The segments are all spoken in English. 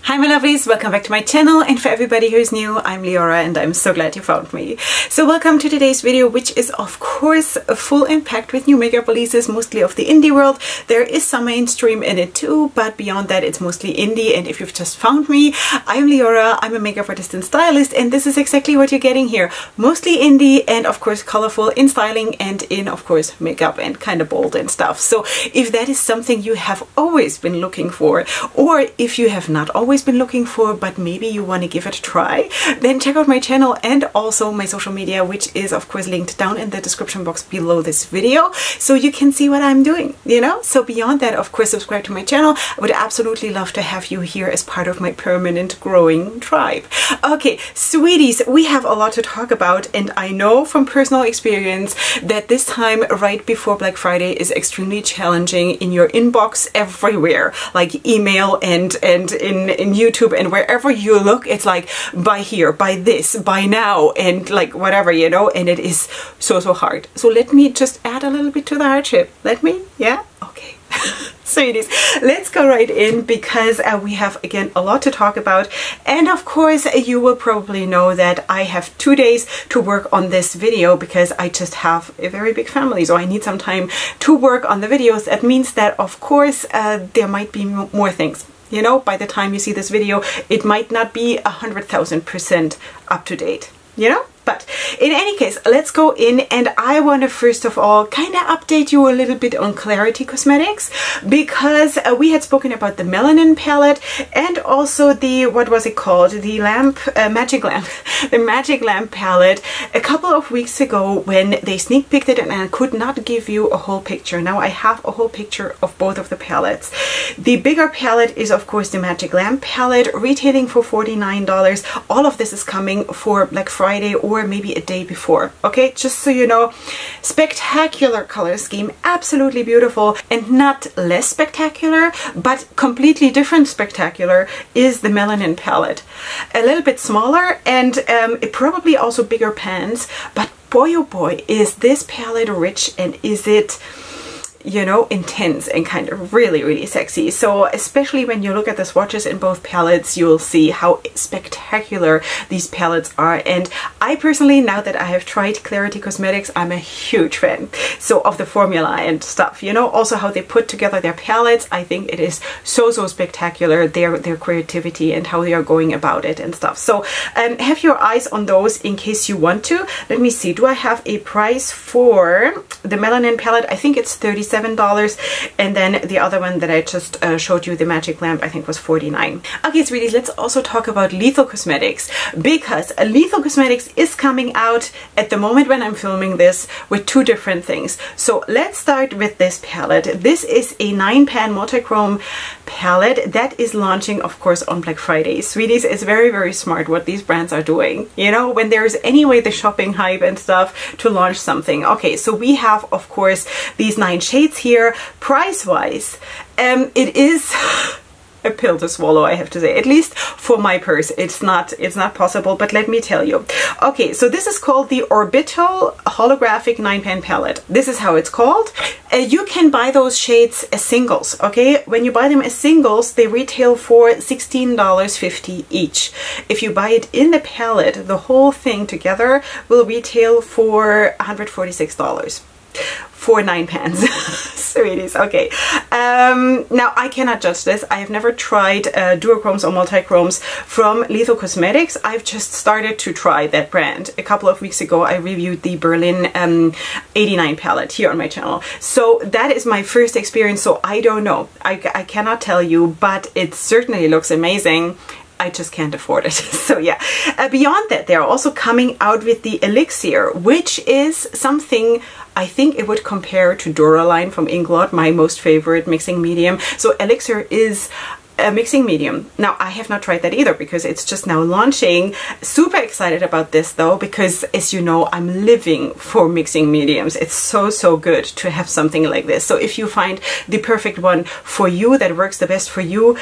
Hi my lovelies, welcome back to my channel, and for everybody who's new, I'm Leorah and I'm so glad you found me. So welcome to today's video, which is of course a full impact with new makeup releases, mostly of the indie world. There is some mainstream in it too, but beyond that it's mostly indie. And if you've just found me, I'm Leorah, I'm a makeup artist and stylist, and this is exactly what you're getting here. Mostly indie and of course colorful in styling and in of course makeup and kind of bold and stuff. So if that is something you have always been looking for, or if you have not always been looking for but maybe you want to give it a try, then check out my channel and also my social media, which is of course linked down in the description box below this video, so you can see what I'm doing, you know. So beyond that, of course, subscribe to my channel. I would absolutely love to have you here as part of my permanent growing tribe. Okay, sweeties, we have a lot to talk about, and I know from personal experience that this time right before Black Friday is extremely challenging in your inbox everywhere, like email and in YouTube and wherever you look. It's like buy here, buy this, buy now, and like whatever, you know, and it is so hard. So let me just add a little bit to the hardship. Let me, yeah, okay. Sweeties, let's go right in because we have again a lot to talk about. And of course you will probably know that I have 2 days to work on this video because I just have a very big family, so I need some time to work on the videos. That means that of course there might be more things. You know, by the time you see this video, it might not be 100,000% up to date, you know? But in any case, let's go in, and I want to first of all kind of update you a little bit on Clarity Cosmetics, because we had spoken about the Melanin palette and also the, what was it called? The lamp, Magic Lamp, the Magic Lamp palette a couple of weeks ago when they sneak peeked it, and I could not give you a whole picture. Now I have a whole picture of both of the palettes. The bigger palette is of course the Magic Lamp palette, retailing for $49. All of this is coming for Black Friday or maybe a day before, okay? Just so you know, spectacular color scheme, absolutely beautiful. And not less spectacular, but completely different spectacular is the Melanin palette. A little bit smaller and probably also bigger pans, but boy oh boy, is this palette rich, and is it, you know, intense and kind of really sexy. So especially when you look at the swatches in both palettes, you will see how spectacular these palettes are. And I personally, now that I have tried Clarity Cosmetics, I'm a huge fan so of the formula and stuff, you know, also how they put together their palettes. I think it is so spectacular, their creativity and how they are going about it and stuff. So have your eyes on those in case you want to. Let me see, do I have a price for the Melanin palette? I think it's $37, and then the other one that I just showed you, the Magic Lamp, I think was $49. Okay, sweeties, let's also talk about Lethal Cosmetics, because Lethal Cosmetics is coming out at the moment when I'm filming this with two different things. So let's start with this palette. This is a 9-pan multi-chrome palette that is launching of course on Black Friday. Sweeties, it's very smart what these brands are doing, you know, when there's anyway the shopping hype and stuff to launch something. Okay, so we have of course these 9 shades here. Price wise, it is a pill to swallow, I have to say. At least for my purse, it's not possible, but let me tell you. Okay, so this is called the Orbital Holographic 9-pan palette. This is how it's called. You can buy those shades as singles, okay? When you buy them as singles, they retail for $16.50 each. If you buy it in the palette, the whole thing together will retail for $146 for 9 pans. Sweeties, okay. Now I cannot judge this. I have never tried duochromes or multi-chromes from Lethal Cosmetics. I've just started to try that brand. A couple of weeks ago I reviewed the Berlin 89 palette here on my channel. So that is my first experience, so I don't know. I cannot tell you, but it certainly looks amazing. I just can't afford it. So yeah, beyond that, they're also coming out with the Elixir, which is something I think it would compare to Duraline from Inglot, my most favorite mixing medium. So Elixir is a mixing medium. Now I have not tried that either because it's just now launching. Super excited about this though, because as you know, I'm living for mixing mediums. It's so good to have something like this. So if you find the perfect one for you that works the best for you,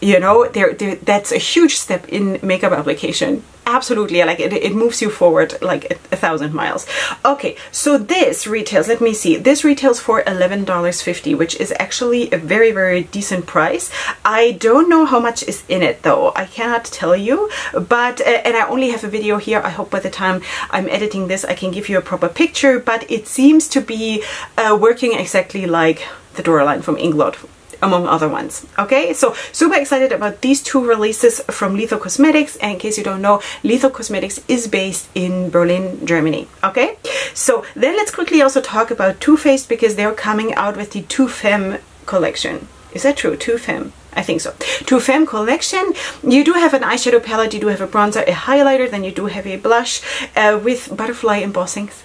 You know, that's a huge step in makeup application. Absolutely, like it moves you forward like 1,000 miles. Okay, so this retails, let me see, this retails for $11.50, which is actually a very, very decent price. I don't know how much is in it though, I cannot tell you, but and I only have a video here. I hope by the time I'm editing this I can give you a proper picture, but it seems to be working exactly like the Dora line from Inglot, among other ones. Okay, so super excited about these two releases from Lethal Cosmetics. And in case you don't know, Lethal Cosmetics is based in Berlin, Germany. Okay, so then let's quickly also talk about Too Faced, because they're coming out with the Too Femme collection. Is that true? Too Femme? I think so. Too Femme collection. You do have an eyeshadow palette, you do have a bronzer, a highlighter, then you do have a blush with butterfly embossings.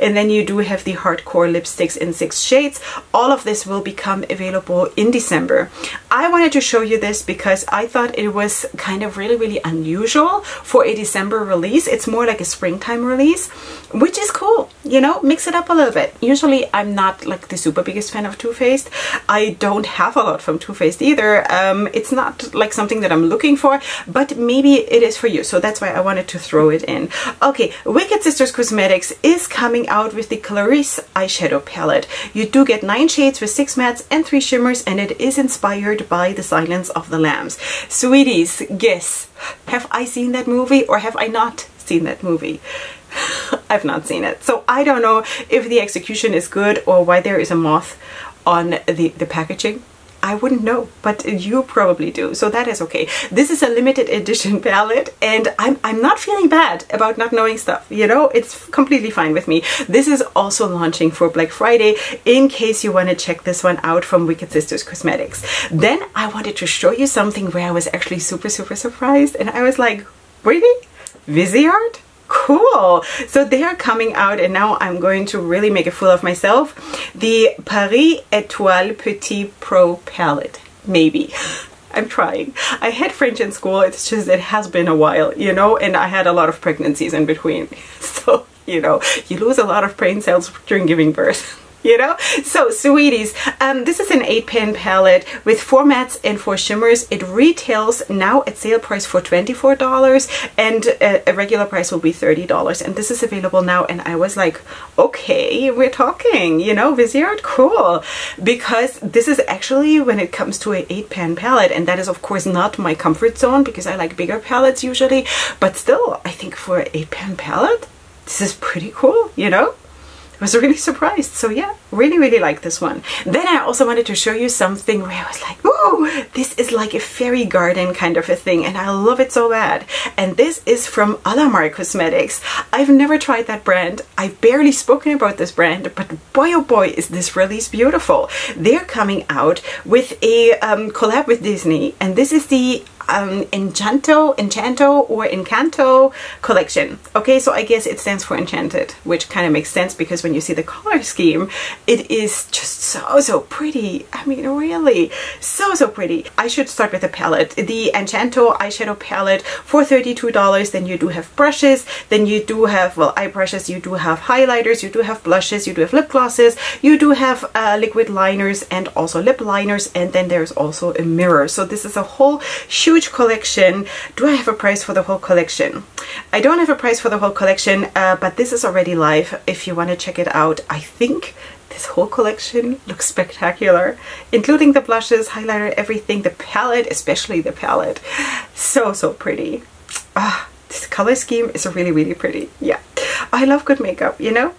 And then you do have the hardcore lipsticks in 6 shades. All of this will become available in December. I wanted to show you this because I thought it was kind of really, really unusual for a December release. It's more like a springtime release, which is cool. You know, mix it up a little bit. Usually I'm not like the super biggest fan of Too Faced. I don't have a lot from Too Faced either. It's not like something that I'm looking for, but maybe it is for you. So that's why I wanted to throw it in. Okay, Wicked Sisters Cosmetics is coming out with the Clarice eyeshadow palette. You do get 9 shades with 6 mattes and 3 shimmers, and it is inspired by The Silence of the Lambs. Sweeties, guess, have I seen that movie or have I not seen that movie? I've not seen it, so I don't know if the execution is good or why there is a moth on the packaging. I wouldn't know, but you probably do, so that is okay. This is a limited edition palette, and I'm not feeling bad about not knowing stuff, you know? It's completely fine with me. This is also launching for Black Friday, in case you want to check this one out from Wicked Sisters Cosmetics. Then I wanted to show you something where I was actually super, super surprised, and I was like, really? Viseart? Cool. So they are coming out, and now I'm going to really make a fool of myself. The Paris Étoile Petit Pro palette. Maybe. I'm trying. I had French in school, it's just it has been a while, you know, and I had a lot of pregnancies in between. So, you know, you lose a lot of brain cells during giving birth. You know, so sweeties, this is an 8-pan palette with 4 mattes and 4 shimmers. It retails now at sale price for $24, and a regular price will be $30, and this is available now. And I was like, okay, we're talking, you know, Viseart, cool, because this is actually, when it comes to an 8-pan palette, and that is of course not my comfort zone because I like bigger palettes usually, but still I think for an 8-pan palette this is pretty cool, you know. I was really surprised. So yeah, really, really like this one. Then I also wanted to show you something where I was like, ooh, this is like a fairy garden kind of a thing, and I love it so bad. And this is from Alamar Cosmetics. I've never tried that brand. I've barely spoken about this brand, but boy oh boy is this release beautiful. They're coming out with a collab with Disney, and this is the Encanto collection. Okay, so I guess it stands for Enchanted, which kind of makes sense because when you see the color scheme, it is just so pretty. I mean, really, so pretty. I should start with the palette. The Enchanto eyeshadow palette for $32. Then you do have brushes, then you do have, well, eye brushes, you do have highlighters, you do have blushes, you do have lip glosses, you do have liquid liners and also lip liners, and then there's also a mirror. So this is a whole huge collection. Do I have a price for the whole collection? I don't have a price for the whole collection, but this is already live if you want to check it out. I think this whole collection looks spectacular, including the blushes, highlighter, everything, the palette, especially the palette. So pretty. This color scheme is really, really pretty. Yeah, I love good makeup, you know.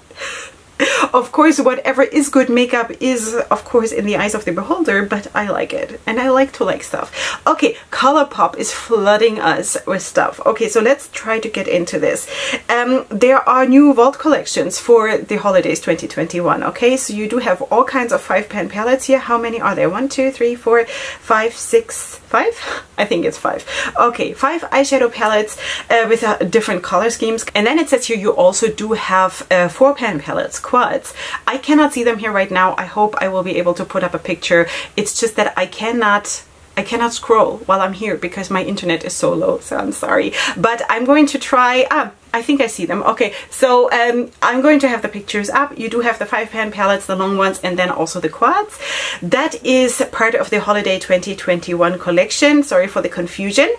Of course, whatever is good makeup is, of course, in the eyes of the beholder, but I like it, and I like to like stuff. Okay, ColourPop is flooding us with stuff. Okay, so let's try to get into this. There are new Vault collections for the holidays 2021. Okay, so you do have all kinds of 5-pan palettes here. How many are there? 1, 2, 3, 4, 5, 6, 5? I think it's 5. Okay, 5 eyeshadow palettes with different color schemes. And then it says here you also do have 4-pan palettes, quads. I cannot see them here right now. I hope I will be able to put up a picture. It's just that I cannot scroll while I'm here because my internet is so low, so I'm sorry. But I'm going to try, I think I see them. Okay, so I'm going to have the pictures up. You do have the 5-pan palettes, the long ones, and then also the quads. That is part of the Holiday 2021 collection. Sorry for the confusion.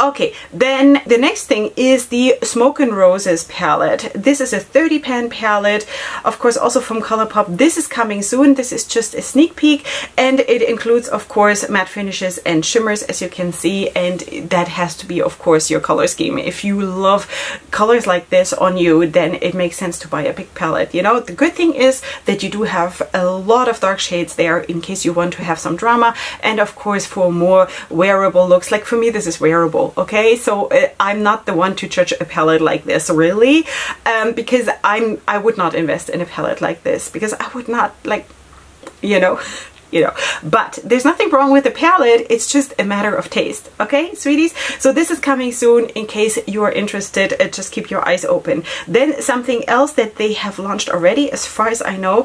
Okay, then the next thing is the Smoke and Roses palette. This is a 30-pan palette, of course, also from ColourPop. This is coming soon. This is just a sneak peek, and it includes, of course, matte finishes and shimmers, as you can see, and that has to be, of course, your color scheme. If you love colors like this on you, then it makes sense to buy a big palette. You know, the good thing is that you do have a lot of dark shades there in case you want to have some drama, and of course for more wearable looks. Like for me, this is wearable, okay? So I'm not the one to judge a palette like this, really, because I would not invest in a palette like this, because I would not, like, you know, but there's nothing wrong with the palette. It's just a matter of taste. Okay, sweeties? So this is coming soon in case you are interested. Just keep your eyes open. Then something else that they have launched already, as far as I know,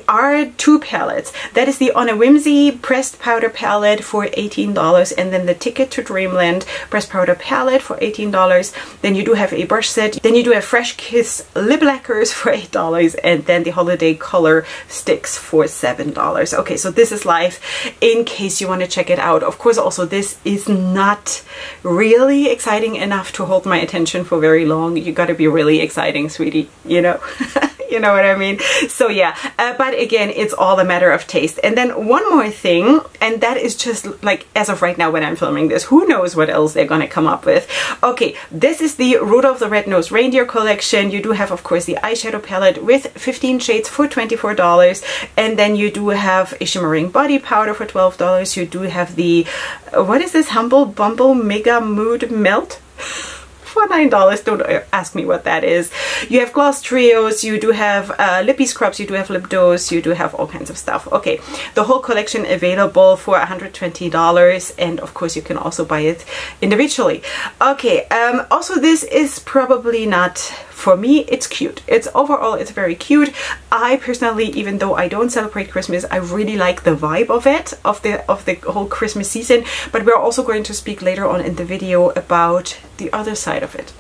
are 2 palettes. That is the On a Whimsy pressed powder palette for $18, and then the Ticket to Dreamland pressed powder palette for $18. Then you do have a brush set. Then you do have Fresh Kiss lip lacquers for $8, and then the Holiday Color sticks for $7. Okay, so this is live in case you want to check it out. Of course, also this is not really exciting enough to hold my attention for very long. You got to be really exciting, sweetie, you know. You know what I mean? So yeah, but again, it's all a matter of taste. And then one more thing, and that is just like as of right now when I'm filming this, who knows what else they're gonna come up with. Okay, this is the Rudolph the Red-Nosed Reindeer collection. You do have, of course, the eyeshadow palette with 15 shades for $24, and then you do have a shimmering body powder for $12. You do have the, what is this, Humble Bumble Mega Mood Melt for $9. Don't ask me what that is. You have gloss trios, you do have lippy scrubs, you do have lip does, you do have all kinds of stuff. Okay, the whole collection available for $120, and of course you can also buy it individually. Okay, also this is probably not for me. It's cute. It's overall, it's very cute. I personally, even though I don't celebrate Christmas, I really like the vibe of it, of the whole Christmas season. But we're also going to speak later on in the video about the other side of it.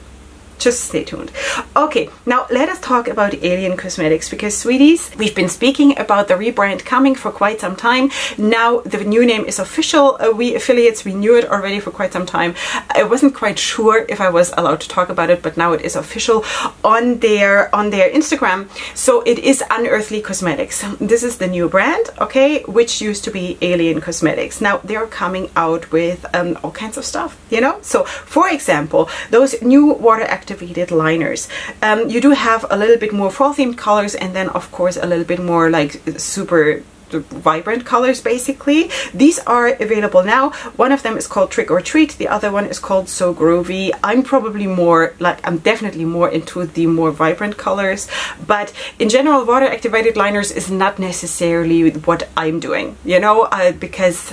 Just stay tuned. Okay, now let us talk about Alien Cosmetics, because sweeties, we've been speaking about the rebrand coming for quite some time. Now the new name is official. We affiliates, we knew it already for quite some time. I wasn't quite sure if I was allowed to talk about it, but now it is official on their Instagram. So it is Unearthly Cosmetics. This is the new brand, okay, which used to be Alien Cosmetics. Now they're coming out with all kinds of stuff, you know. So for example, those new water activated liners. You do have a little bit more fall themed colors, and then of course a little bit more like super vibrant colors. Basically, these are available now. One of them is called Trick or Treat, the other one is called So Groovy. I'm probably more like, I'm definitely more into the more vibrant colors, but in general water activated liners is not necessarily what I'm doing, you know, because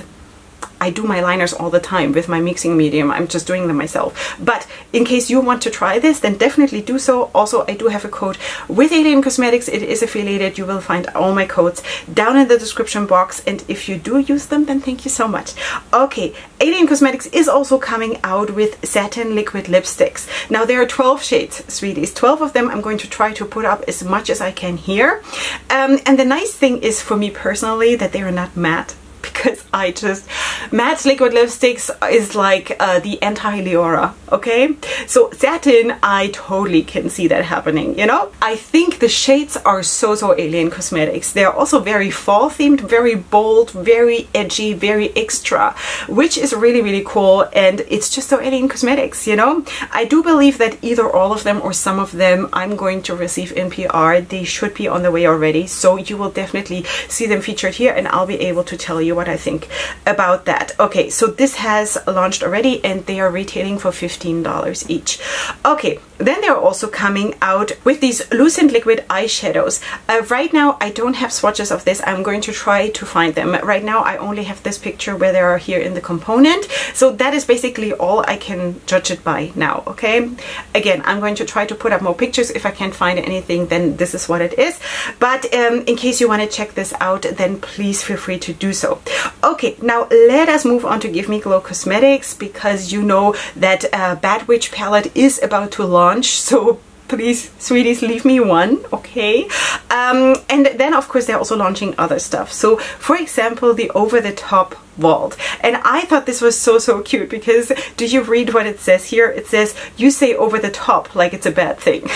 I do my liners all the time with my mixing medium. I'm just doing them myself. But in case you want to try this, then definitely do so. Also, I do have a code with Alien Cosmetics. It is affiliated. You will find all my codes down in the description box. And if you do use them, then thank you so much. Okay, Alien Cosmetics is also coming out with satin liquid lipsticks. Now there are 12 shades, sweeties. 12 of them I'm going to try to put up as much as I can here. And the nice thing is for me personally that they are not matte, because I just, matte liquid lipsticks is like the anti-Leorah, okay? So satin, I totally can see that happening, you know? I think the shades are so Alien Cosmetics. They're also very fall themed, very bold, very edgy, very extra, which is really cool, and it's just so Alien Cosmetics, you know? I do believe that either all of them or some of them I'm going to receive in PR. They should be on the way already, so you will definitely see them featured here, and I'll be able to tell you what I think about that. Okay, so this has launched already, and they are retailing for $15 each. Okay, then they're also coming out with these loose and liquid eyeshadows. Right now I don't have swatches of this. I'm going to try to find them. Right now I only have this picture where they are here in the component, so that is basically all I can judge it by now. Okay, again, I'm going to try to put up more pictures. If I can't find anything, then this is what it is. But in case you want to check this out, then please feel free to do so. Okay, now let us move on to Give Me Glow Cosmetics, because you know that Bad Witch palette is about to launch, so please, sweeties, leave me one, okay? And then, of course, they're also launching other stuff. So, for example, the Over the Top Vault. And I thought this was so, so cute, because do you read what it says here? It says, you say over the top like it's a bad thing.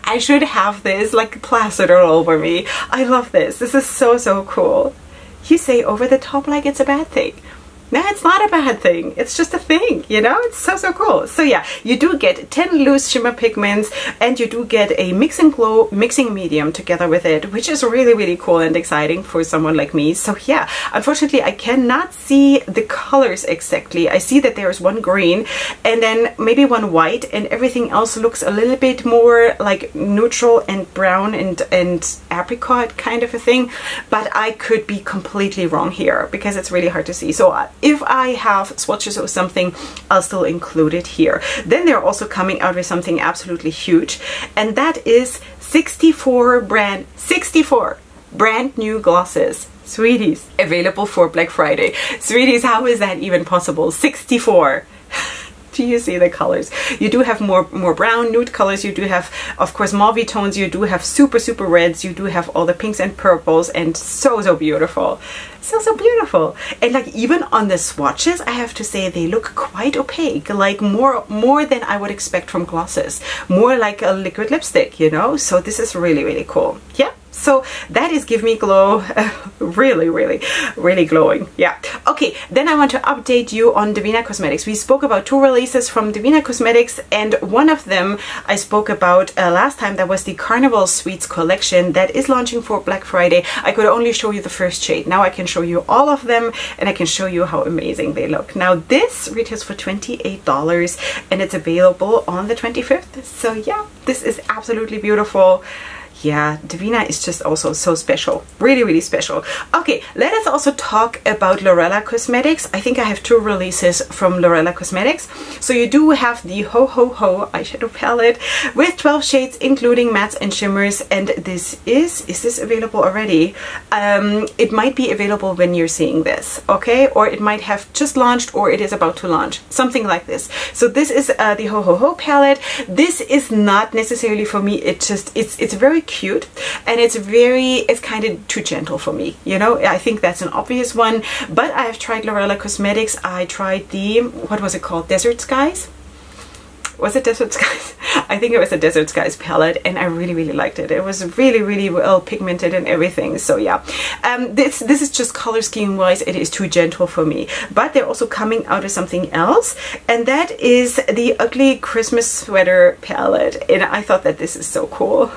I should have this like plastered all over me. I love this. This is so, so cool. You say over the top like it's a bad thing. No, it's not a bad thing. It's just a thing, you know? It's so, so cool. So yeah, you do get 10 loose shimmer pigments, and you do get a Mix and Glow mixing medium together with it, which is really, really cool and exciting for someone like me. So yeah, unfortunately, I cannot see the colors exactly. I see that there's one green and then maybe one white, and everything else looks a little bit more like neutral and brown and apricot kind of a thing. But I could be completely wrong here, because it's really hard to see. So if I have swatches or something, I'll still include it here. Then they're also coming out with something absolutely huge, and that is 64 brand new glosses. Sweeties, available for Black Friday. Sweeties, how is that even possible? 64. Do you see the colors? You do have more brown nude colors. You do have, of course, mauve tones. You do have super, super reds. You do have all the pinks and purples, and so, so beautiful. So, so beautiful. And like even on the swatches, I have to say they look quite opaque, like more than I would expect from glosses. More like a liquid lipstick, you know? So this is really, really cool. Yeah. So that is Give Me Glow, really, really, really glowing. Yeah. Okay, then I want to update you on Davina Cosmetics. We spoke about 2 releases from Davina Cosmetics, and one of them I spoke about last time. That was the Carnival Sweets collection that is launching for Black Friday. I could only show you the first shade. Now I can show you all of them, and I can show you how amazing they look. Now this retails for $28, and it's available on the 25th. So yeah, this is absolutely beautiful. Yeah, Davina is just also so special. Really, really special. Okay, let us also talk about Lorena Cosmetics. I think I have 2 releases from Lorena Cosmetics. So you do have the Ho Ho Ho eyeshadow palette with 12 shades, including mattes and shimmers. And this is this available already? It might be available when you're seeing this, okay? Or it might have just launched, or it is about to launch. Something like this. So this is the Ho Ho Ho palette. This is not necessarily for me. It's very cute, and it's kind of too gentle for me, you know. I think that's an obvious one, but I have tried Lorena Cosmetics. I tried the, what was it called, Desert Skies? Was it Desert Skies? I think it was a Desert Skies palette, and I really, really liked it. It was really, really well pigmented and everything. So yeah, this is just color scheme wise, it is too gentle for me. But they're also coming out with something else, and that is the Ugly Christmas Sweater palette, and I thought that this is so cool.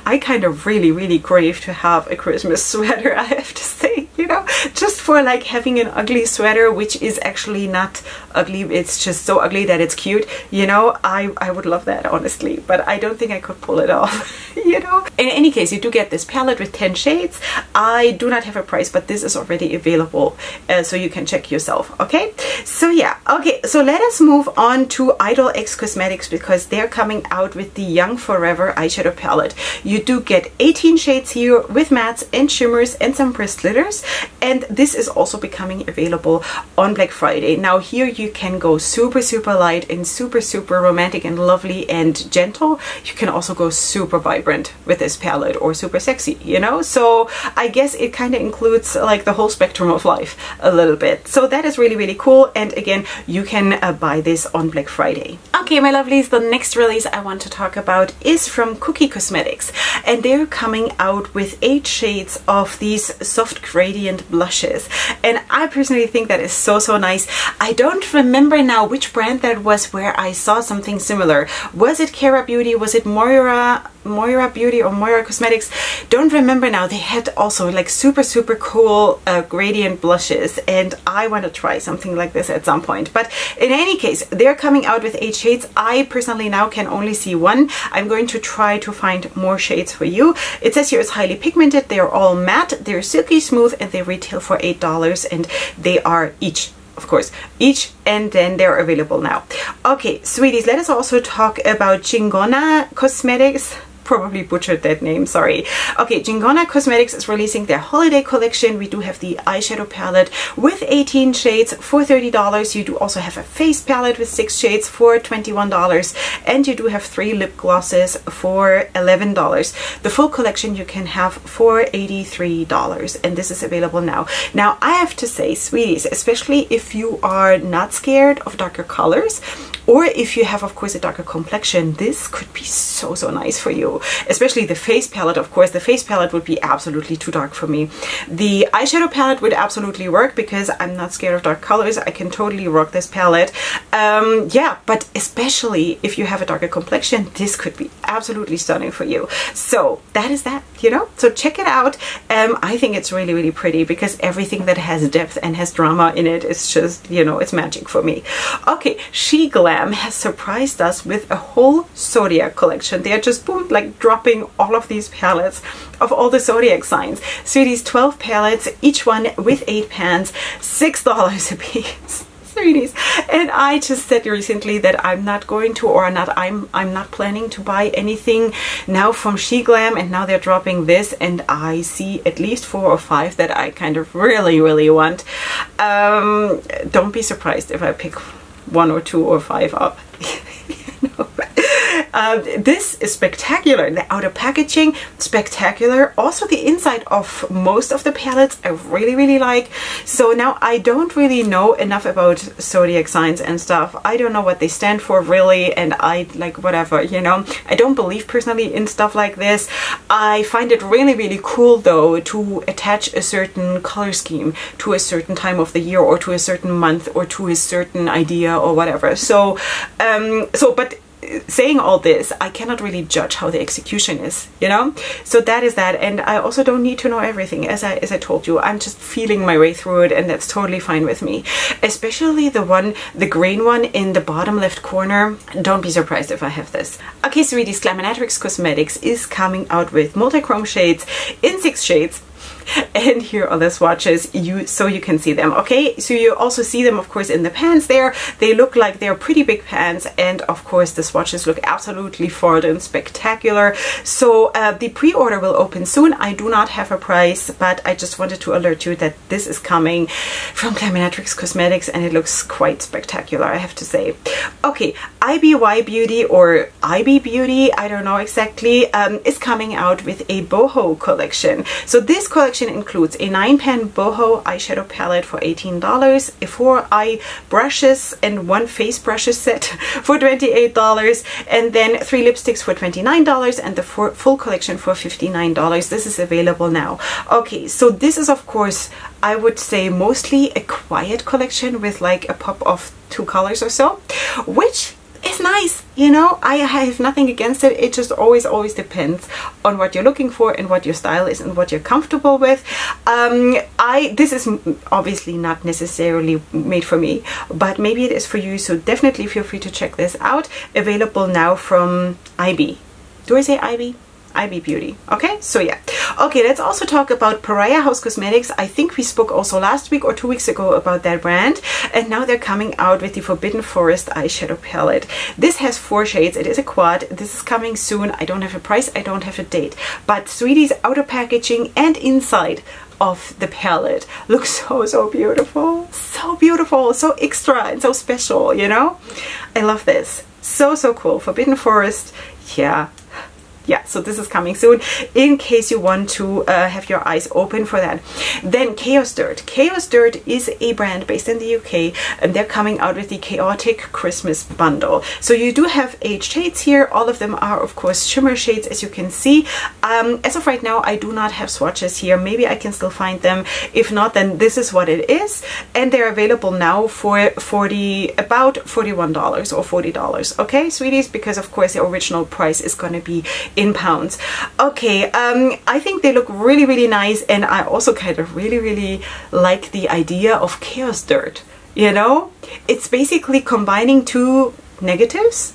I kind of really crave to have a Christmas sweater, I have to say, you know, just for like having an ugly sweater, which is actually not ugly, it's just so ugly that it's cute, you know. I would love that, honestly, but I don't think I could pull it off, you know. In any case, you do get this palette with 10 shades. I do not have a price, but this is already available, so you can check yourself, okay? So yeah, okay, so let us move on to Idol X Cosmetics, because they're coming out with the Young Forever eyeshadow palette. You do get 18 shades here with mattes and shimmers and some pressed glitters, and this is also becoming available on Black Friday. Now here you can go super light and super romantic and lovely and gentle. You can also go super vibrant with this palette, or super sexy, you know. So I guess it kind of includes like the whole spectrum of life a little bit. So that is really cool, and again, you can buy this on Black Friday. Okay, my lovelies, the next release I want to talk about is from Cookie Cosmetics, and they're coming out with 8 shades of these soft gradient blushes, and I personally think that is so nice. I don't remember now which brand that was where I saw something similar. Was it Cara Beauty? Was it Moira Beauty or Moira Cosmetics? Don't remember now. They had also like super cool gradient blushes, and I want to try something like this at some point. But in any case, they're coming out with 8 shades. I personally now can only see 1. I'm going to try to find more shades for you. It says here it's highly pigmented. They're all matte, they're silky smooth, and they retail for $8, and they are each, of course, and then they're available now. Okay, sweeties, let us also talk about Chingona Cosmetics. probably butchered that name, sorry. Okay, Jybel Cosmetics is releasing their holiday collection. We do have the eyeshadow palette with 18 shades for $30. You do also have a face palette with 6 shades for $21, and you do have 3 lip glosses for $11. The full collection you can have for $83, and this is available now. Now I have to say, sweeties, especially if you are not scared of darker colors, or if you have, of course, a darker complexion, this could be so nice for you. Especially the face palette, of course. The face palette would be absolutely too dark for me. The eyeshadow palette would absolutely work because I'm not scared of dark colors. I can totally rock this palette. Yeah, but especially if you have a darker complexion, this could be absolutely stunning for you. So that is that, you know? So check it out. I think it's really pretty because everything that has depth and has drama in it is just, you know, it's magic for me. Okay, Glam has surprised us with a whole Zodiac collection. They are just boom, like dropping all of these palettes of all the Zodiac signs. So these 12 palettes, each one with 8 pans, $6 a piece. Sweeties. And I just said recently that I'm not going to, or not, I'm not planning to buy anything now from Glam, and now they're dropping this, and I see at least 4 or 5 that I kind of really want. Don't be surprised if I pick 1 or 2 or 5 up. You know? This is spectacular. The outer packaging, spectacular. Also the inside of most of the palettes I really like. So now I don't really know enough about zodiac signs and stuff. I don't know what they stand for really, and I like whatever, you know. I don't believe personally in stuff like this. I find it really cool though to attach a certain color scheme to a certain time of the year, or to a certain month, or to a certain idea or whatever. So but saying all this, I cannot really judge how the execution is, you know. So that is that, and I also don't need to know everything. As I told you, I'm just feeling my way through it, and that's totally fine with me. Especially the green one in the bottom left corner. Don't be surprised if I have this. Okay, sweeties, Glamour Cosmetics is coming out with multi-chrome shades in 6 shades. And here are the swatches, so you can see them. Okay, so you also see them, of course, in the pans there. They look like they're pretty big pans, and of course the swatches look absolutely forward and spectacular. So the pre-order will open soon. I do not have a price, but I just wanted to alert you that this is coming from Glamour Cosmetics, and it looks quite spectacular, I have to say. Okay, IBY Beauty, or IB Beauty, I don't know exactly, is coming out with a boho collection. So this collection includes a 9-pan boho eyeshadow palette for $18, a 4 eye brushes and 1 face brushes set for $28, and then 3 lipsticks for $29, and the full collection for $59. This is available now. Okay, so this is, of course, I would say mostly a quiet collection with like a pop of 2 colors or so, which is nice, you know. I have nothing against it. It just always depends on what you're looking for and what your style is and what you're comfortable with. This is obviously not necessarily made for me, but maybe it is for you, so definitely feel free to check this out. Available now from IB. Do I say IB? IB Beauty. Okay, so yeah. Okay, let's also talk about Pariah House Cosmetics. I think we spoke also last week or 2 weeks ago about that brand, and now they're coming out with the Forbidden Forest eyeshadow palette. This has 4 shades. It is a quad. This is coming soon. I don't have a price. I don't have a date. But sweeties, outer packaging and inside of the palette looks so beautiful. So beautiful. So extra and so special, you know? I love this. So cool. Forbidden Forest. Yeah, so this is coming soon in case you want to have your eyes open for that. Then Chaos Dirt. Chaos Dirt is a brand based in the UK, and they're coming out with the Chaotic Christmas Bundle. So you do have 8 shades here. All of them are, of course, shimmer shades, as you can see. As of right now, I do not have swatches here. Maybe I can still find them. If not, then this is what it is. And they're available now for about $41 or $40. Okay, sweeties, because of course the original price is going to be in pounds. Okay, I think they look really nice, and I also kind of really like the idea of Chaos Dirt, you know? It's basically combining 2 negatives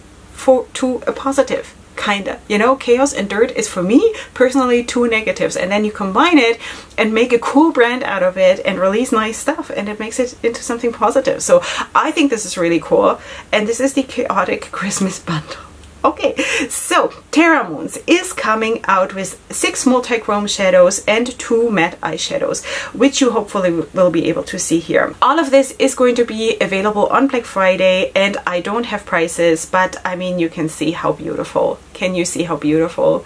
to a positive, kinda, you know. Chaos and dirt is, for me personally, 2 negatives, and then you combine it and make a cool brand out of it and release nice stuff, and it makes it into something positive. So I think this is really cool, and this is the Chaotic Christmas Bundle. Okay, so Terra Moons is coming out with 6 multi-chrome shadows and 2 matte eyeshadows, which you hopefully will be able to see here. All of this is going to be available on Black Friday, and I don't have prices, but I mean, you can see how beautiful. Can you see how beautiful?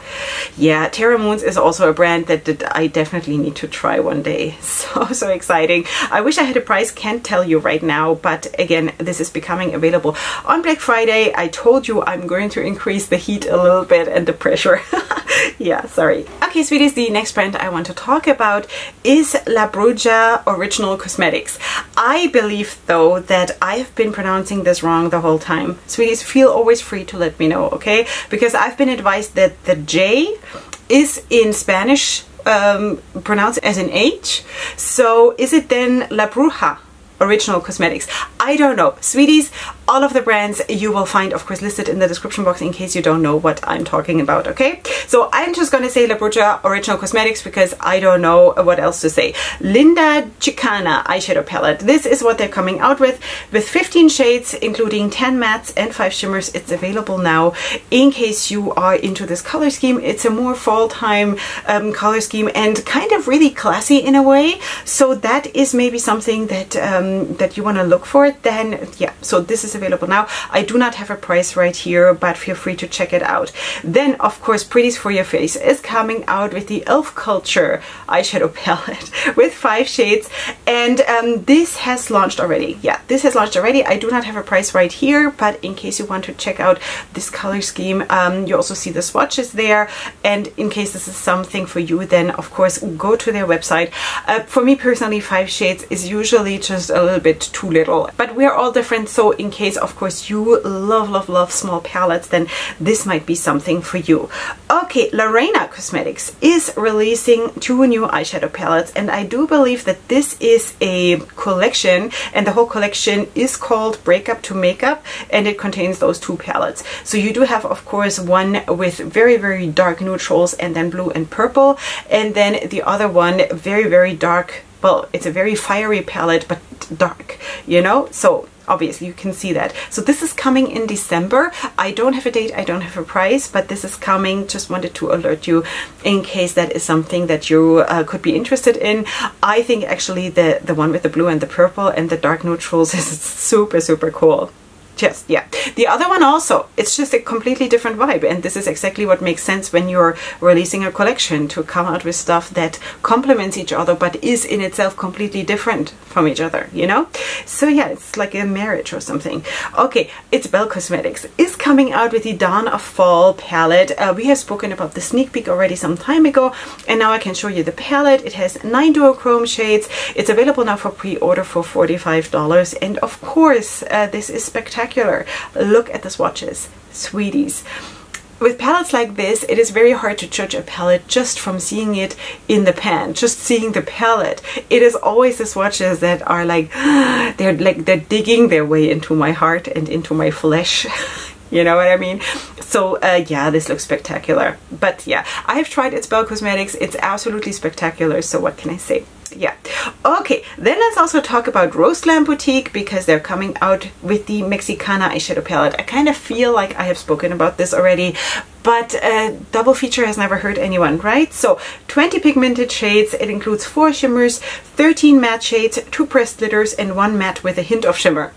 Yeah, Terra Moons is also a brand that I definitely need to try one day. So exciting. I wish I had a price, can't tell you right now, but again, this is becoming available on Black Friday. I told you I'm going to increase the heat a little bit and the pressure. Yeah, sorry. Okay, sweeties, the next brand I want to talk about is La Bruja Original Cosmetics. I believe, though, that I've been pronouncing this wrong the whole time. Sweeties, feel always free to let me know, okay? Because I've been advised that the J is in Spanish pronounced as an H. So is it then La Bruja Original Cosmetics? I don't know. Sweeties, all of the brands you will find, of course, listed in the description box in case you don't know what I'm talking about, okay? So I'm just going to say La Bruja Original Cosmetics because I don't know what else to say. Linda Chicana eyeshadow palette. This is what they're coming out with 15 shades, including 10 mattes and 5 shimmers. It's available now in case you are into this color scheme. It's a more fall time color scheme and kind of really classy in a way. So that is maybe something that that you want to look for. Then yeah, so this is available now. I do not have a price right here, but feel free to check it out. Then of course Pretties for Your Face is coming out with the Elf Culture eyeshadow palette with 5 shades, and this has launched already. Yeah, this has launched already. I do not have a price right here, but in case you want to check out this color scheme, you also see the swatches there, and in case this is something for you, then of course go to their website. For me personally, 5 shades is usually just a little bit too little, but we're all different, so in case of course you love small palettes, then this might be something for you. Okay, Lorena Cosmetics is releasing 2 new eyeshadow palettes, and I do believe that this is a collection, and the whole collection is called Breakup to Makeup, and it contains those 2 palettes. So you do have of course one with very dark neutrals and then blue and purple, and then the other one very dark. Well, it's a very fiery palette, but dark, you know? So obviously you can see that. So this is coming in December. I don't have a date, I don't have a price, but this is coming. Just wanted to alert you in case that is something that you could be interested in. I think actually the one with the blue and the purple and the dark neutrals is super cool. Just, yeah. The other one also, it's just a completely different vibe, and this is exactly what makes sense when you're releasing a collection, to come out with stuff that complements each other but is in itself completely different from each other, you know? So yeah, it's like a marriage or something. Okay, it's Belle Cosmetics is coming out with the Dawn of Fall palette. We have spoken about the sneak peek already some time ago, and now I can show you the palette. It has 9 duochrome shades. It's available now for pre-order for $45, and of course this is spectacular. Look at the swatches, sweeties. With palettes like this, it is very hard to judge a palette just from seeing it in the pan, just seeing the palette. It is always the swatches that are like, they're digging their way into my heart and into my flesh. You know what I mean? So yeah, this looks spectacular. But yeah, I've tried It's Belle Cosmetics. It's absolutely spectacular. So what can I say? Yeah. Okay, then let's also talk about Rose Glam Boutique, because they're coming out with the Mexicana eyeshadow palette. I kind of feel like I have spoken about this already, but double feature has never hurt anyone, right? So 20 pigmented shades. It includes 4 shimmers, 13 matte shades, 2 pressed glitters, and 1 matte with a hint of shimmer.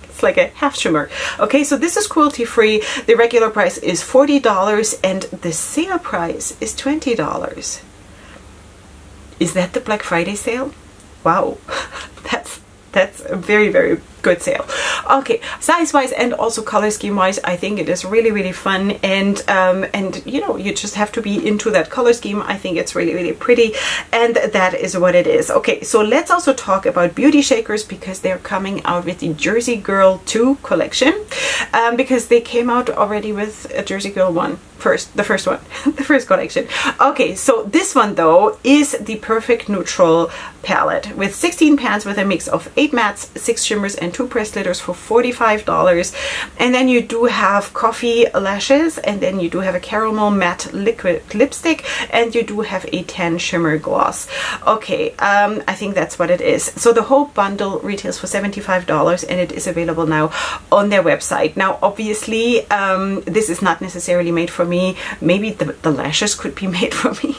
It's like a half shimmer. Okay, so this is cruelty free. The regular price is $40 and the sale price is $20. Is that the Black Friday sale? Wow, that's a very good sale. Okay, size wise and also color scheme wise, I think it is really fun, and you know, you just have to be into that color scheme. I think it's really pretty, and that is what it is. Okay, so let's also talk about Beauty Shakers, because they're coming out with the Jersey Girl 2 collection, because they came out already with a Jersey Girl 1 first, the first one, the first collection. Okay, so this one though is the Perfect Neutral palette with 16 pans with a mix of 8 mattes, 6 shimmers, and 2 pressed glitters for $45. And then you do have coffee lashes, and then you do have a caramel matte liquid lipstick, and you do have a tan shimmer gloss. Okay, I think that's what it is. So the whole bundle retails for $75, and it is available now on their website. Now obviously this is not necessarily made for me. Maybe the lashes could be made for me.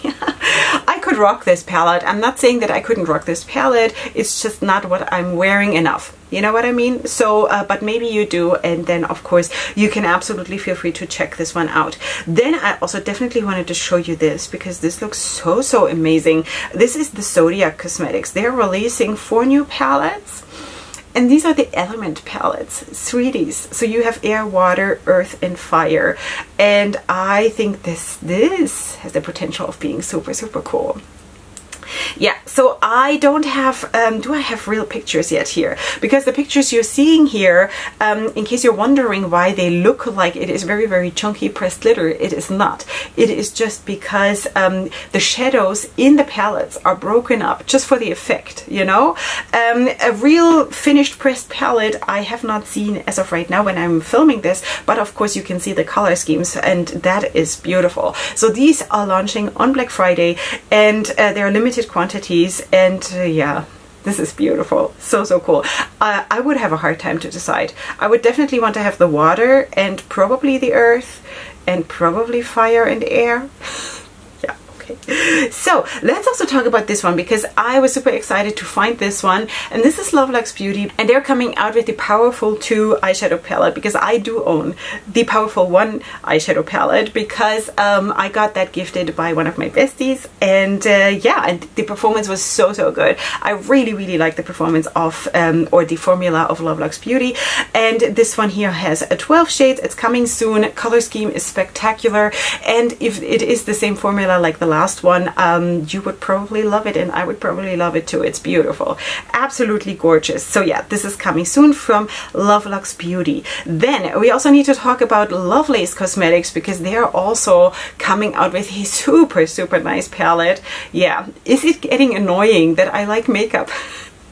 I could rock this palette. I'm not saying that I couldn't rock this palette, it's just not what I'm wearing enough. You know what I mean? So, but maybe you do, and then of course you can absolutely feel free to check this one out. Then I also definitely wanted to show you this because this looks so amazing. This is the Zodiac Cosmetics. They're releasing 4 new palettes. And these are the element palettes, sweeties. So you have air, water, earth, and fire. And I think this has the potential of being super cool. Yeah, so I don't have, do I have real pictures yet here? Because the pictures you're seeing here, in case you're wondering why they look like it is very chunky pressed glitter, it is not. It is just because the shadows in the palettes are broken up just for the effect, you know? A real finished pressed palette I have not seen as of right now when I'm filming this, but of course you can see the color schemes, and that is beautiful. So these are launching on Black Friday, and they're limited quantities, and yeah, this is beautiful. So cool. I would have a hard time to decide. I would definitely want to have the water and probably the earth and probably fire and air. Yeah, okay. So let's also talk about this one because I was super excited to find this one, and this is Lovelux Beauty, and they're coming out with the Powerful 2 eyeshadow palette because I do own the Powerful 1 eyeshadow palette because I got that gifted by one of my besties, and yeah, and the performance was so good. I really like the performance of or the formula of Lovelux Beauty, and this one here has 12 shades. It's coming soon. Color scheme is spectacular, and if it is the same formula like the last one, you would probably love it, and I would probably love it too. It's beautiful, absolutely gorgeous. So yeah, this is coming soon from Lovelux Beauty. Then we also need to talk about Lovelace Cosmetics because they are also coming out with a super nice palette. Yeah, is it getting annoying that I like makeup?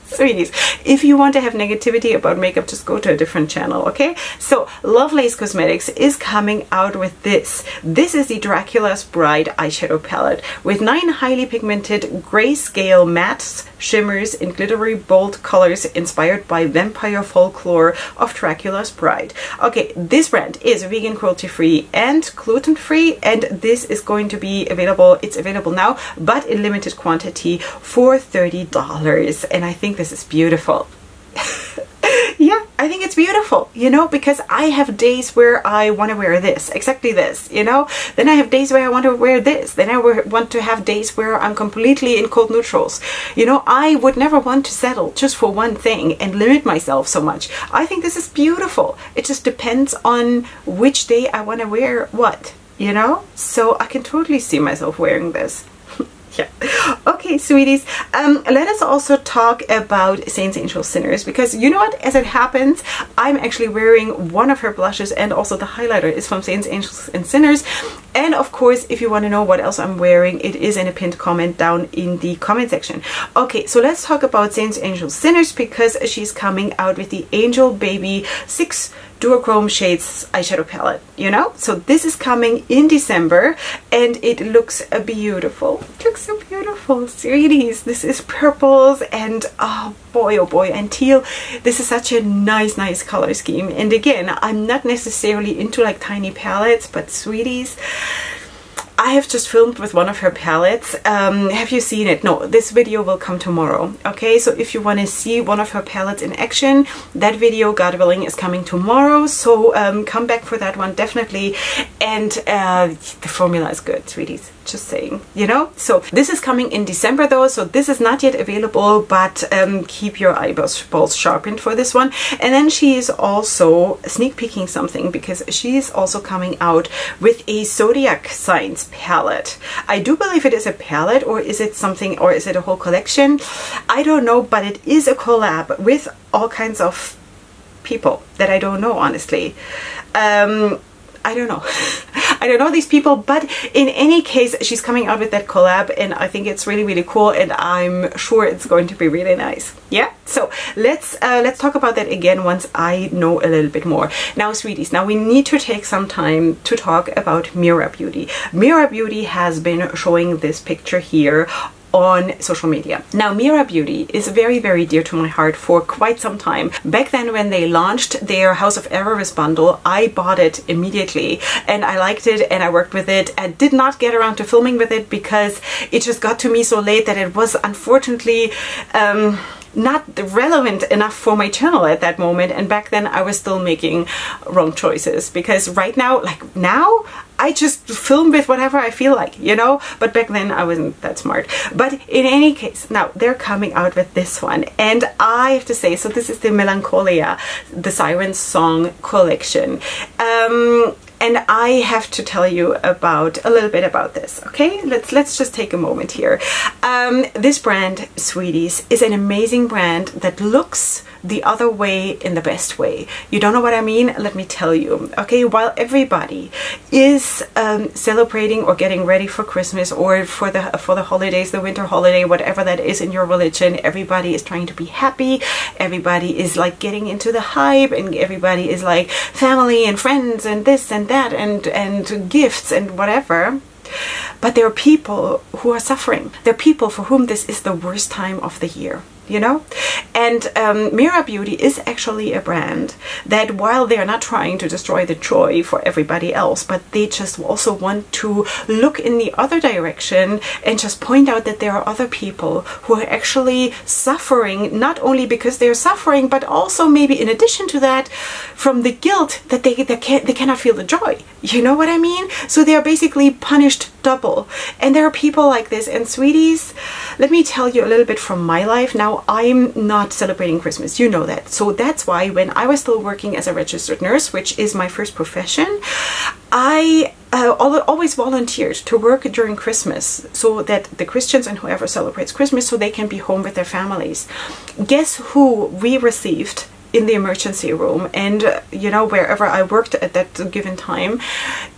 Sweeties, if you want to have negativity about makeup, just go to a different channel, okay? So Lovelace Cosmetics is coming out with this. This is the Dracula's Bride eyeshadow palette with 9 highly pigmented grayscale mattes, shimmers, and glittery bold colors inspired by vampire folklore of Dracula's Bride. Okay, this brand is vegan, cruelty-free, and gluten-free, and this is going to be available. It's available now, but in limited quantity for $30, and I think this is beautiful. Yeah, I think it's beautiful, you know, because I have days where I want to wear this, exactly this, you know, then I have days where I want to wear this, then I want to have days where I'm completely in cold neutrals. You know, I would never want to settle just for one thing and limit myself so much. I think this is beautiful. It just depends on which day I want to wear what, you know, so I can totally see myself wearing this. Yeah. Okay, sweeties, let us also talk about Saints, Angels, Sinners, because you know what, as it happens, I'm actually wearing one of her blushes, and also the highlighter is from Saints, Angels, and Sinners. And of course, if you want to know what else I'm wearing, it is in a pinned comment down in the comment section. Okay, so let's talk about Saints, Angels, Sinners because she's coming out with the Angel Baby 6 duochrome shades eyeshadow palette, you know. So this is coming in December, and it looks beautiful. It looks so beautiful, sweeties. This is purples and oh boy, and teal. This is such a nice color scheme. And again, I'm not necessarily into like tiny palettes, but sweeties, I have just filmed with one of her palettes. Have you seen it? No, this video will come tomorrow. Okay, so if you want to see one of her palettes in action, that video, God willing, is coming tomorrow. So come back for that one, definitely. And the formula is good, sweeties. Just saying, you know. So this is coming in December though, so this is not yet available, but keep your eyeballs sharpened for this one. And then she is also sneak peeking something because she is also coming out with a Zodiac Signs palette. I do believe it is a palette, or is it something, or is it a whole collection? I don't know, but it is a collab with all kinds of people that I don't know, honestly. I don't know. I don't know these people, but in any case, she's coming out with that collab, and I think it's really cool, and I'm sure it's going to be really nice. Yeah, so let's talk about that again once I know a little bit more. Now, sweeties, now we need to take some time to talk about Meera Beauty. Meera Beauty has been showing this picture here on social media. Now, Meera Beauty is very, very dear to my heart for quite some time. Back then when they launched their House of Errors bundle, I bought it immediately and I liked it and I worked with it. I did not get around to filming with it because it just got to me so late that it was unfortunately not relevant enough for my channel at that moment, and back then I was still making wrong choices, because right now, like now, I just film with whatever I feel like, you know, but back then I wasn't that smart. But in any case, now they're coming out with this one, and I have to say, so this is the Melancholia, the Siren Song collection. And I have to tell you about a little bit about this, okay? Let's just take a moment here. This brand, Sweeties, is an amazing brand that looks the other way in the best way. You don't know what I mean? Let me tell you. Okay, while everybody is celebrating or getting ready for Christmas or for the holidays, the winter holiday, whatever that is in your religion, everybody is trying to be happy. Everybody is like getting into the hype, and everybody is like family and friends and this and that and gifts and whatever. But there are people who are suffering. There are people for whom this is the worst time of the year, you know? And Meera Beauty is actually a brand that, while they are not trying to destroy the joy for everybody else, but they just also want to look in the other direction and just point out that there are other people who are actually suffering, not only because they're suffering, but also maybe in addition to that, from the guilt that they cannot feel the joy. You know what I mean? So they are basically punished double. And there are people like this. And Sweeties, let me tell you a little bit from my life. Now, I'm not celebrating Christmas, you know that. So that's why when I was still working as a registered nurse, which is my first profession, I always volunteered to work during Christmas so that the Christians and whoever celebrates Christmas, so they can be home with their families. Guess who we received in the emergency room, and you know, wherever I worked at that given time,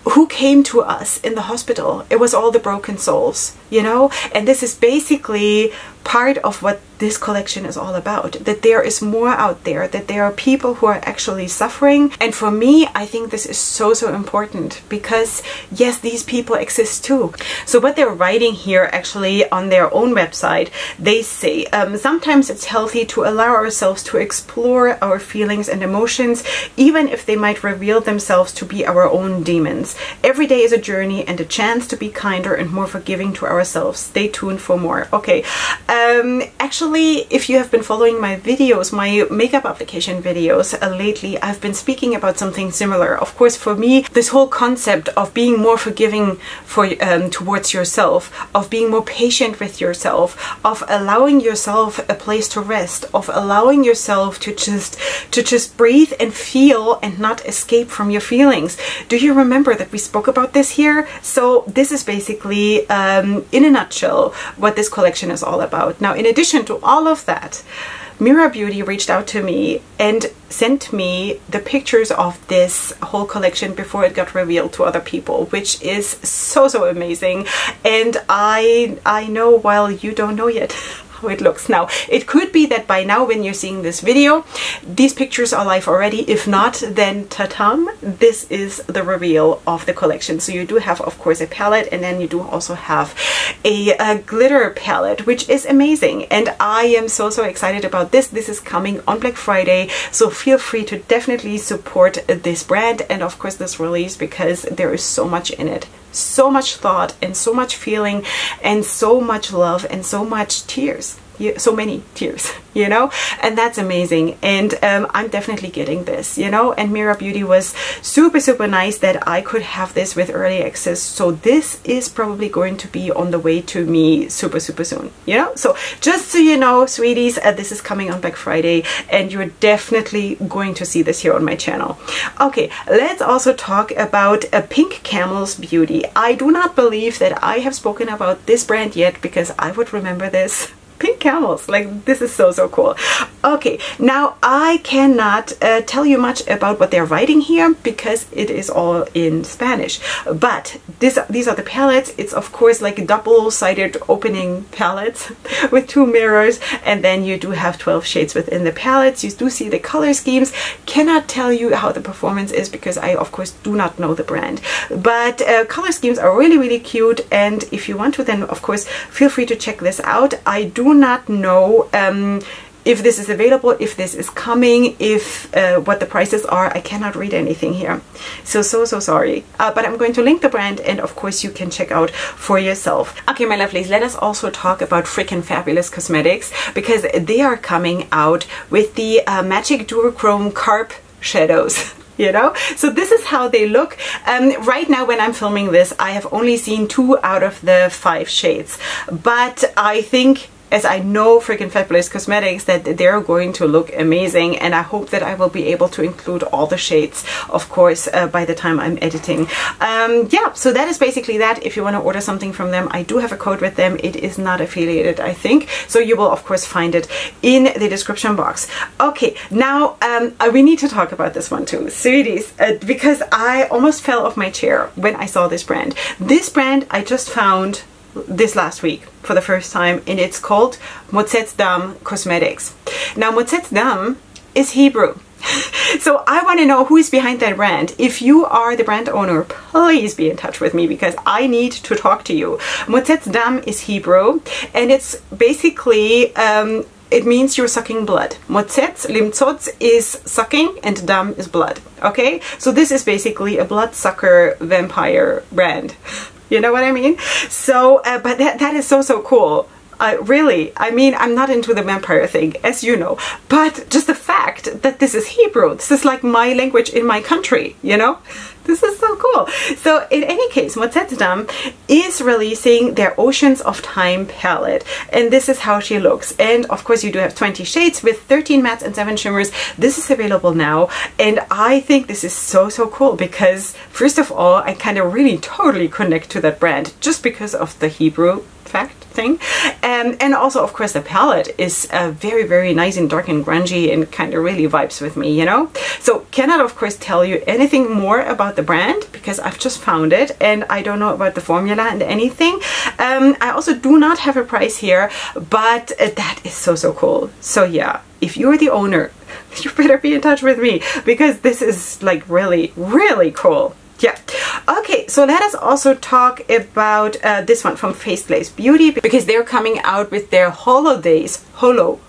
who came to us in the hospital? It was all the broken souls, you know? And this is basically part of what this collection is all about, that there is more out there, that there are people who are actually suffering. And for me, I think this is so important, because yes, these people exist too. So what they're writing here actually on their own website, they say, sometimes it's healthy to allow ourselves to explore our feelings and emotions, even if they might reveal themselves to be our own demons. Every day is a journey and a chance to be kinder and more forgiving to ourselves. Stay tuned for more. Okay, actually, if you have been following my videos, my makeup application videos lately, I've been speaking about something similar. Of course, for me, this whole concept of being more forgiving towards yourself, of being more patient with yourself, of allowing yourself a place to rest, of allowing yourself to just breathe and feel and not escape from your feelings. Do you remember that we spoke about this here? So this is basically, in a nutshell, what this collection is all about. Now, in addition to all of that, Meera Beauty reached out to me and sent me the pictures of this whole collection before it got revealed to other people, which is so amazing. And I know, while you don't know yet how it looks. Now, it could be that by now, when you're seeing this video, these pictures are live already. If not, then ta-tam, this is the reveal of the collection. So you do have, of course, a palette, and then you do also have a glitter palette, which is amazing. And I am so excited about this. This is coming on Black Friday, so feel free to definitely support this brand and, of course, this release, because there is so much in it. So much thought and so much feeling and so much love and so much tears. So many tears, you know, and that's amazing. And I'm definitely getting this, you know. And Meera Beauty was super nice that I could have this with early access. So this is probably going to be on the way to me super soon, you know. So just so you know, Sweeties, this is coming on Black Friday, and you're definitely going to see this here on my channel. Okay, let's also talk about Pink Camel's Beauty. I do not believe that I have spoken about this brand yet, because I would remember this pink camels. Like, this is so cool. Okay, now I cannot tell you much about what they're writing here because it is all in Spanish, but these are the palettes. It's of course like a double-sided opening palettes with 2 mirrors, and then you do have 12 shades within the palettes. You do see the color schemes. Cannot tell you how the performance is because I of course do not know the brand, but color schemes are really cute, and if you want to, then of course feel free to check this out. I do not know if this is available, if this is coming, if what the prices are. I cannot read anything here, so sorry, but I'm going to link the brand, and of course you can check out for yourself. Okay, my lovelies, let us also talk about Frikin Fabulous Cosmetics, because they are coming out with the Magic Duochrome Carp shadows. You know, so this is how they look. Right now when I'm filming this, I have only seen 2 out of the 5 shades, but I think, as I know Frikin Fabulous Cosmetics, that they're going to look amazing, and I hope that I will be able to include all the shades, of course, by the time I'm editing. Yeah, so that is basically that. If you want to order something from them, I do have a code with them. It is not affiliated, I think, so you will of course find it in the description box. Okay, now we need to talk about this one too, sweeties, because I almost fell off my chair when I saw this brand. This brand I just found this last week for the first time, and it's called Motzet's Dam Cosmetics. Now Motzet's Dam is Hebrew. So I want to know who is behind that brand. If you are the brand owner, please be in touch with me because I need to talk to you. Motzet's Dam is Hebrew, and it's basically it means you're sucking blood. Motzetz, limtzotz is sucking, and dam is blood. Okay, so this is basically a bloodsucker vampire brand. You know what I mean? So, but that is so cool. Really, I mean, I'm not into the vampire thing, as you know, but just the fact that this is Hebrew, this is like my language in my country, you know? This is so cool. So in any case, Motzet's Dam is releasing their Oceans of Time palette, and this is how she looks. And of course you do have 20 shades with 13 mattes and 7 shimmers. This is available now, and I think this is so cool because first of all, I kind of really totally connect to that brand just because of the Hebrew fact thing, and also of course the palette is very nice and dark and grungy and kind of really vibes with me, you know. So cannot of course tell you anything more about the brand because I've just found it and I don't know about the formula and anything. I also do not have a price here, but that is so cool. So yeah, if you're the owner, you better be in touch with me because this is like really cool. Yeah. Okay, so let us also talk about this one from Faceless Beauty because they're coming out with their holidays, not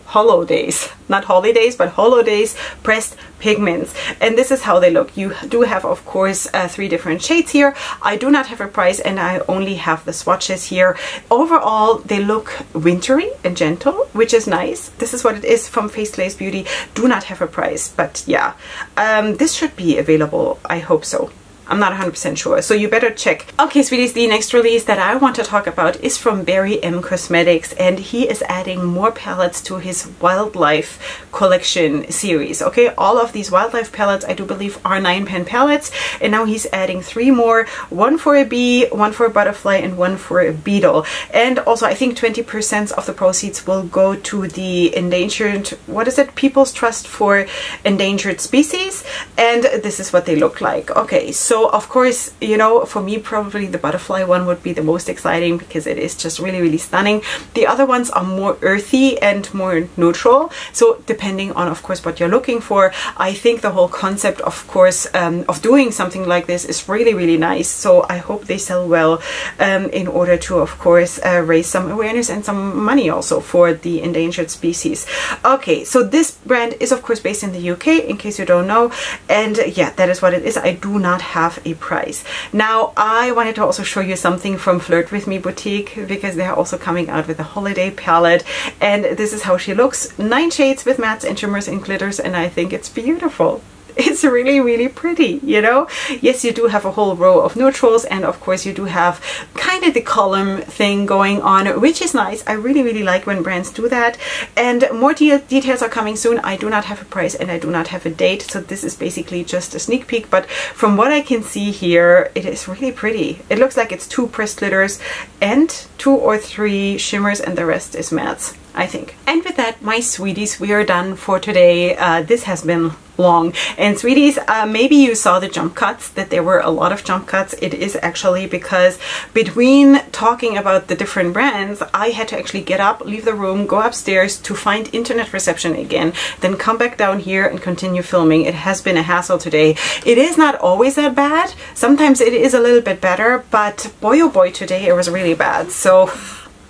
holidays, but holidays pressed pigments, and this is how they look. You do have of course 3 different shades here. I do not have a price and I only have the swatches here. Overall they look wintry and gentle, which is nice. This is what it is from Faceless Beauty. Do not have a price, but yeah, this should be available. I hope so. I'm not 100% sure, so you better check. Okay, sweeties, the next release that I want to talk about is from Barry M Cosmetics, and he is adding more palettes to his Wildlife Collection series. Okay, all of these Wildlife palettes, I do believe, are 9-pan palettes, and now he's adding 3 more, 1 for a bee, 1 for a butterfly, and 1 for a beetle. And also, I think 20% of the proceeds will go to the endangered, what is it, People's Trust for Endangered Species, and this is what they look like. Okay, so of course, you know, for me probably the butterfly one would be the most exciting because it is just really stunning. The other ones are more earthy and more neutral, so depending on of course what you're looking for. I think the whole concept of course of doing something like this is really nice, so I hope they sell well in order to of course raise some awareness and some money also for the endangered species. Okay, so this brand is of course based in the UK, in case you don't know, and yeah, that is what it is. I do not have a price. Now I wanted to also show you something from Flirt With Me Boutique because they are also coming out with a holiday palette, and this is how she looks. 9 shades with mattes and shimmers and glitters, and I think it's beautiful. It's really pretty, you know. Yes, you do have a whole row of neutrals, and of course you do have kind of the column thing going on, which is nice. I really like when brands do that, and more details are coming soon. I do not have a price and I do not have a date, so this is basically just a sneak peek, but from what I can see here, it is really pretty. It looks like it's 2 pressed glitters and 2 or 3 shimmers, and the rest is mattes. I think. And with that, my sweeties, we are done for today. This has been long. And sweeties, maybe you saw the jump cuts, that there were a lot of jump cuts. It is actually because between talking about the different brands, I had to actually get up, leave the room, go upstairs to find internet reception again, then come back down here and continue filming. It has been a hassle today. It is not always that bad. Sometimes it is a little bit better, but boy oh boy, today it was really bad. So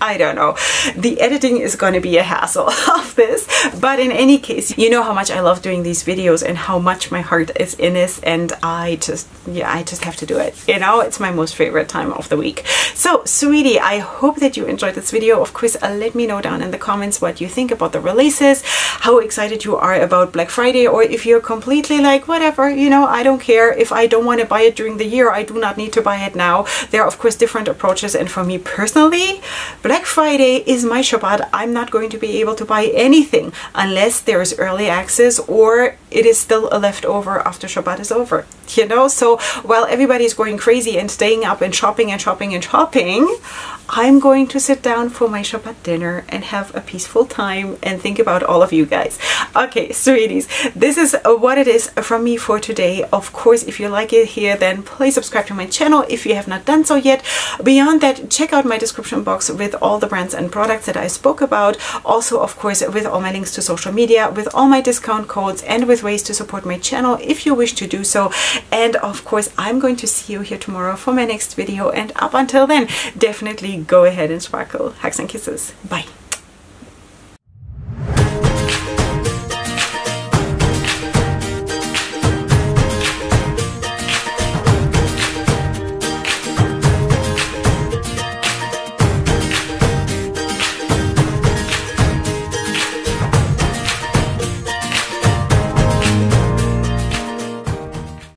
I don't know. The editing is going to be a hassle of this, but in any case, you know how much I love doing these videos and how much my heart is in this, and I just have to do it. You know, it's my most favorite time of the week. So, sweetie, I hope that you enjoyed this video. Of course, let me know down in the comments what you think about the releases, how excited you are about Black Friday, or if you're completely like, whatever, you know, I don't care. If I don't want to buy it during the year, I do not need to buy it now. There are, of course, different approaches, and for me personally, Black Friday is my Shabbat. I'm not going to be able to buy anything unless there is early access or it is still a leftover after Shabbat is over. You know, so while everybody is going crazy and staying up and shopping and shopping and shopping, I'm going to sit down for my Shabbat dinner and have a peaceful time and think about all of you guys. Okay, sweeties, this is what it is from me for today. Of course, if you like it here, then please subscribe to my channel if you have not done so yet. Beyond that, check out my description box with all the brands and products that I spoke about. Also, of course, with all my links to social media, with all my discount codes, and with ways to support my channel if you wish to do so. And of course, I'm going to see you here tomorrow for my next video. And up until then, definitely go ahead and sparkle. Hugs and kisses. Bye.